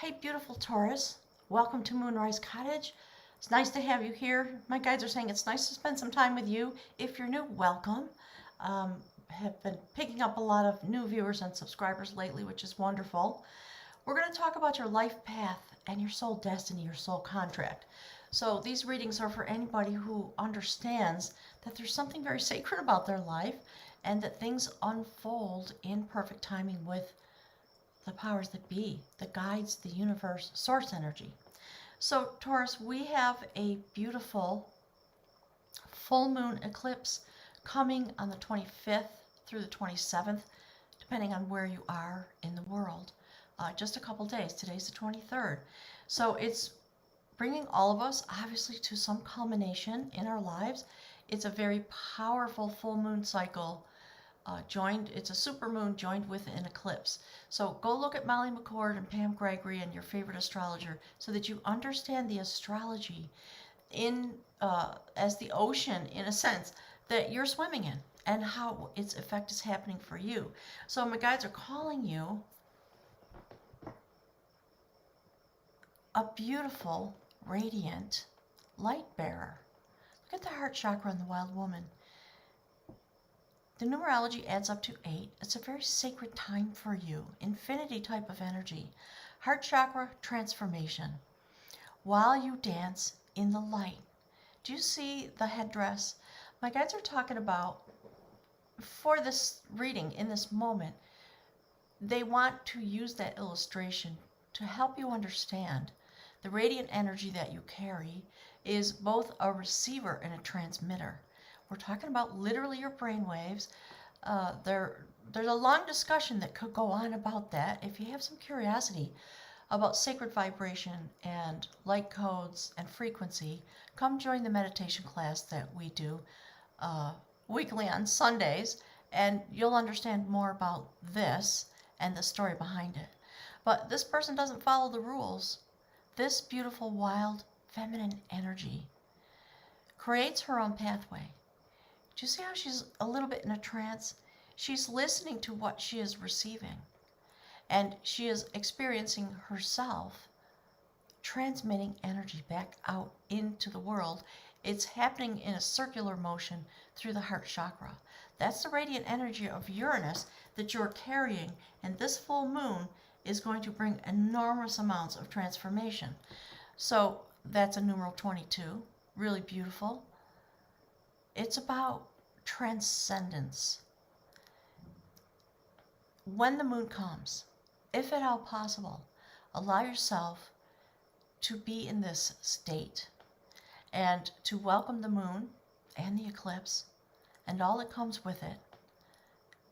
Hey, beautiful Taurus. Welcome to Moonrise Cottage. It's nice to have you here. My guides are saying it's nice to spend some time with you. If you're new, welcome. Have been picking up a lot of new viewers and subscribers lately, which is wonderful. We're going to talk about your life path and your soul destiny, your soul contract. So these readings are for anybody who understands that there's something very sacred about their life and that things unfold in perfect timing with the powers that be, the guides, the universe, source energy. So Taurus, we have a beautiful full moon eclipse coming on the 25th through the 27th, depending on where you are in the world. Just a couple days. Today's the 23rd. So it's bringing all of us, obviously, to some culmination in our lives. It's a very powerful full moon cycle. It's a super moon joined with an eclipse. So go look at Molly McCord and Pam Gregory and your favorite astrologer so that you understand the astrology in as the ocean, in a sense, that you're swimming in and how its effect is happening for you. So my guides are calling you a beautiful, radiant light bearer. Look at the heart chakra in the wild woman. The numerology adds up to 8. It's a very sacred time for you. Infinity type of energy. Heart chakra transformation. While you dance in the light. Do you see the headdress? My guides are talking about, for this reading, in this moment, they want to use that illustration to help you understand the radiant energy that you carry is both a receiver and a transmitter. We're talking about literally your brain waves. There's a long discussion that could go on about that. If you have some curiosity about sacred vibration and light codes and frequency, come join the meditation class that we do weekly on Sundays, and you'll understand more about this and the story behind it. But this person doesn't follow the rules. This beautiful, wild, feminine energy creates her own pathway. Do you see how she's a little bit in a trance? She's listening to what she is receiving. And she is experiencing herself transmitting energy back out into the world. It's happening in a circular motion through the heart chakra. That's the radiant energy of Uranus that you're carrying. And this full moon is going to bring enormous amounts of transformation. So that's a numeral 22. Really beautiful. It's about transcendence. When the moon comes, if at all possible, allow yourself to be in this state and to welcome the moon and the eclipse and all that comes with it.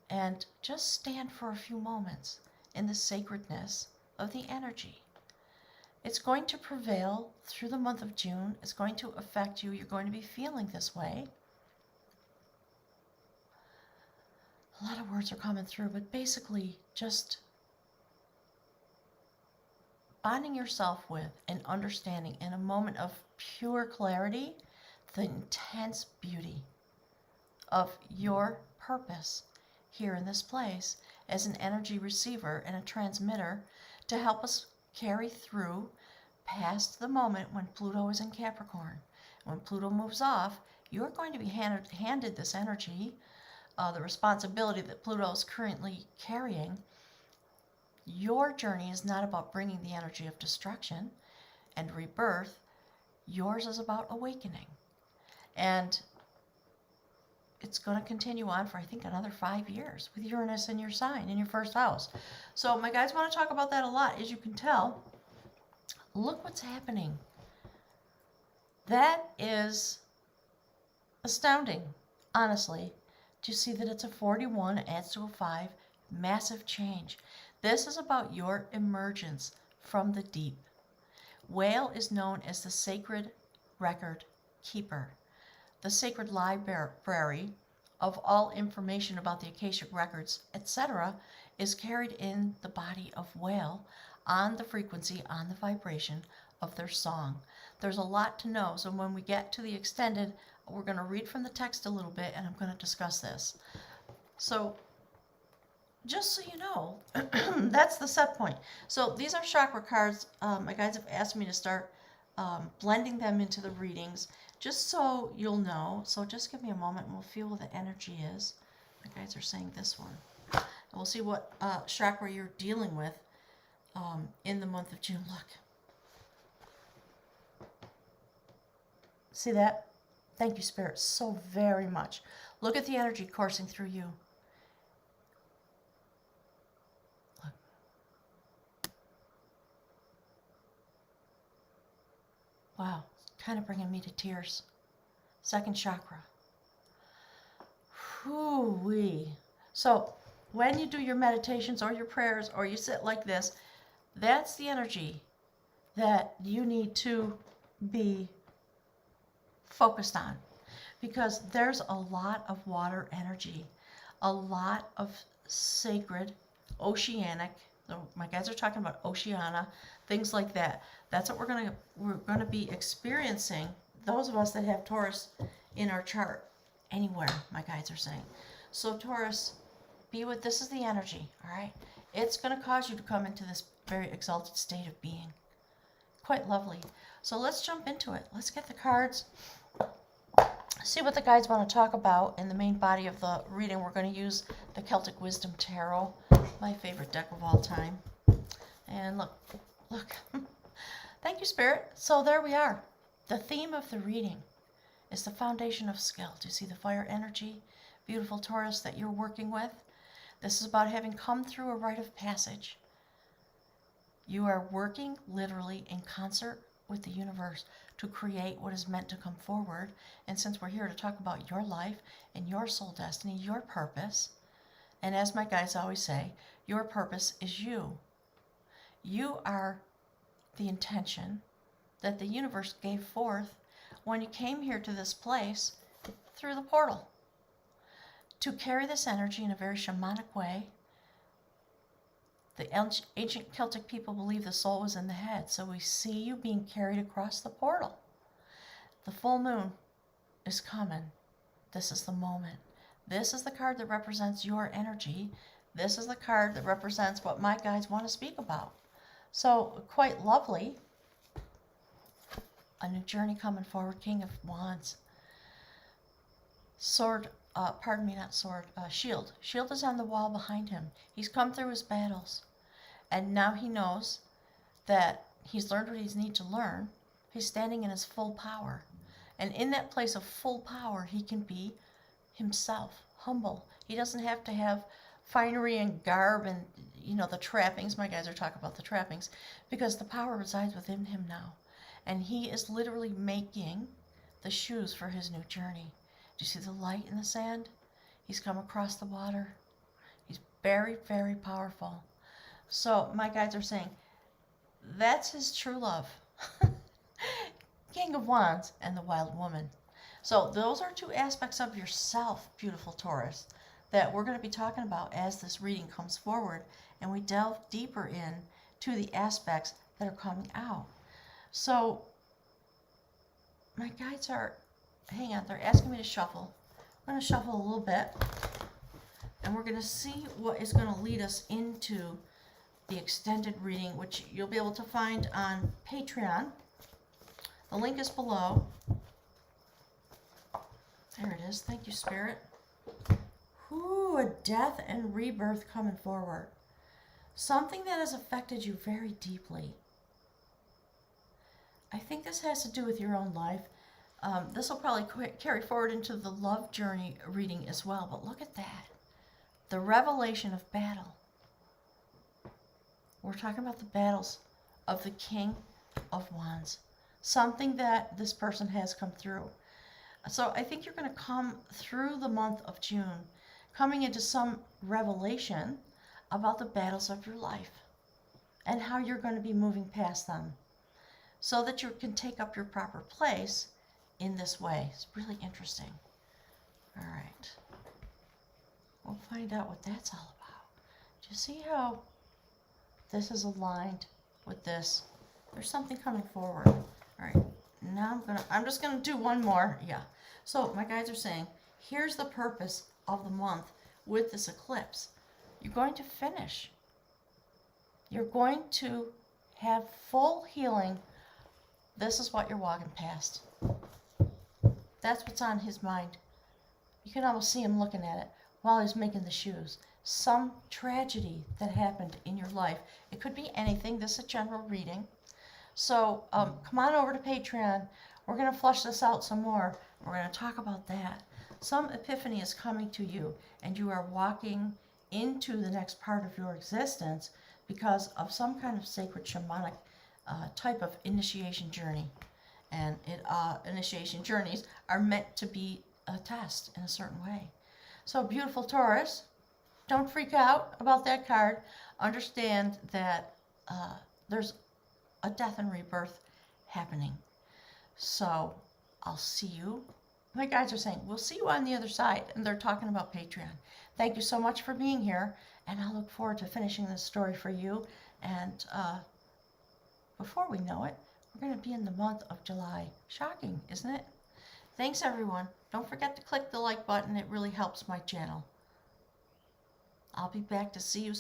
And just stand for a few moments in the sacredness of the energy. It's going to prevail through the month of June. It's going to affect you. You're going to be feeling this way. A lot of words are coming through, but basically just bonding yourself with and understanding in a moment of pure clarity the intense beauty of your purpose here in this place as an energy receiver and a transmitter to help us carry through past the moment when Pluto is in Capricorn. When Pluto moves off, you're going to be handed this energy, the responsibility that Pluto is currently carrying. Your journey is not about bringing the energy of destruction and rebirth. Yours is about awakening. And it's going to continue on for, I think, another 5 years with Uranus in your sign, in your first house. So my guides want to talk about that a lot. As you can tell, look what's happening. That is astounding, honestly. Do you see that it's a 41, it adds to a 5, massive change. This is about your emergence from the deep. Whale is known as the sacred record keeper. The sacred library of all information about the Akashic Records, etc., is carried in the body of whale on the frequency, on the vibration of their song. There's a lot to know, so when we get to the extended, we're going to read from the text a little bit, and I'm going to discuss this. So, just so you know, That's the set point. So these are chakra cards. My guides have asked me to start blending them into the readings, just so you'll know. So just give me a moment and we'll feel what the energy is. My guides are saying this one. And we'll see what chakra you're dealing with in the month of June. Look. See that? Thank you, Spirit, so very much. Look at the energy coursing through you. Look. Wow, kind of bringing me to tears. Second chakra. Whoo-wee. So when you do your meditations or your prayers or you sit like this, that's the energy that you need to be focused on, because there's a lot of water energy, a lot of sacred, oceanic, my guys are talking about Oceana, things like that. That's what we're gonna be experiencing, those of us that have Taurus in our chart, anywhere, my guides are saying. So Taurus, this is the energy, all right? It's gonna cause you to come into this very exalted state of being. Quite lovely. So let's jump into it. Let's get the cards. See what the guides want to talk about in the main body of the reading. We're going to use the Celtic Wisdom Tarot, my favorite deck of all time. And look. Thank you, Spirit. So there we are. The theme of the reading is the foundation of skill. Do you see the fire energy, beautiful Taurus, that you're working with? This is about having come through a rite of passage. You are working literally in concert with the universe to create what is meant to come forward. And since we're here to talk about your life and your soul destiny, your purpose, and as my guides always say, your purpose is you. You are the intention that the universe gave forth when you came here to this place through the portal, to carry this energy in a very shamanic way. The ancient Celtic people believe the soul was in the head, so we see you being carried across the portal. The full moon is coming. This is the moment. This is the card that represents your energy. This is the card that represents what my guides want to speak about. So, quite lovely. A new journey coming forward, King of Wands. Sword, shield. Shield is on the wall behind him. He's come through his battles. And now he knows that he's learned what he needs to learn. He's standing in his full power. And in that place of full power, he can be himself, humble. He doesn't have to have finery and garb and, the trappings. My guys are talking about the trappings. Because the power resides within him now. And he is literally making the shoes for his new journey. Do you see the light in the sand? He's come across the water. He's very, very powerful. So my guides are saying, that's his true love. King of Wands and the Wild Woman. So those are two aspects of yourself, beautiful Taurus, that we're going to be talking about as this reading comes forward. And we delve deeper in to the aspects that are coming out. So my guides are, hang on, they're asking me to shuffle. I'm going to shuffle a little bit. And we're going to see what is going to lead us into the extended reading, which you'll be able to find on Patreon. The link is below. There it is. Thank you, Spirit. Ooh, a death and rebirth coming forward. Something that has affected you very deeply. I think this has to do with your own life. This will probably carry forward into the love journey reading as well. But look at that. The revelation of battle. We're talking about the battles of the King of Wands. Something that this person has come through. So I think you're going to come through the month of June, coming into some revelation about the battles of your life and how you're going to be moving past them so that you can take up your proper place in this way. It's really interesting. All right. We'll find out what that's all about. Do you see how this is aligned with this? There's something coming forward. All right. Now I'm just going to do one more. Yeah. So my guides are saying, here's the purpose of the month with this eclipse. You're going to finish You're going to have full healing. This is what you're walking past. That's what's on his mind. You can almost see him looking at it while he's making the shoes. Some tragedy that happened in your life. It could be anything. This is a general reading. So come on over to Patreon. We're going to flush this out some more. We're going to talk about that. Some epiphany is coming to you, and you are walking into the next part of your existence because of some kind of sacred shamanic type of initiation journey. And initiation journeys are meant to be a test in a certain way. So beautiful Taurus, don't freak out about that card. Understand that there's a death and rebirth happening. So I'll see you. My guides are saying, we'll see you on the other side. And they're talking about Patreon. Thank you so much for being here. And I look forward to finishing this story for you. And before we know it, we're going to be in the month of July. Shocking, isn't it? Thanks, everyone. Don't forget to click the like button. It really helps my channel. I'll be back to see you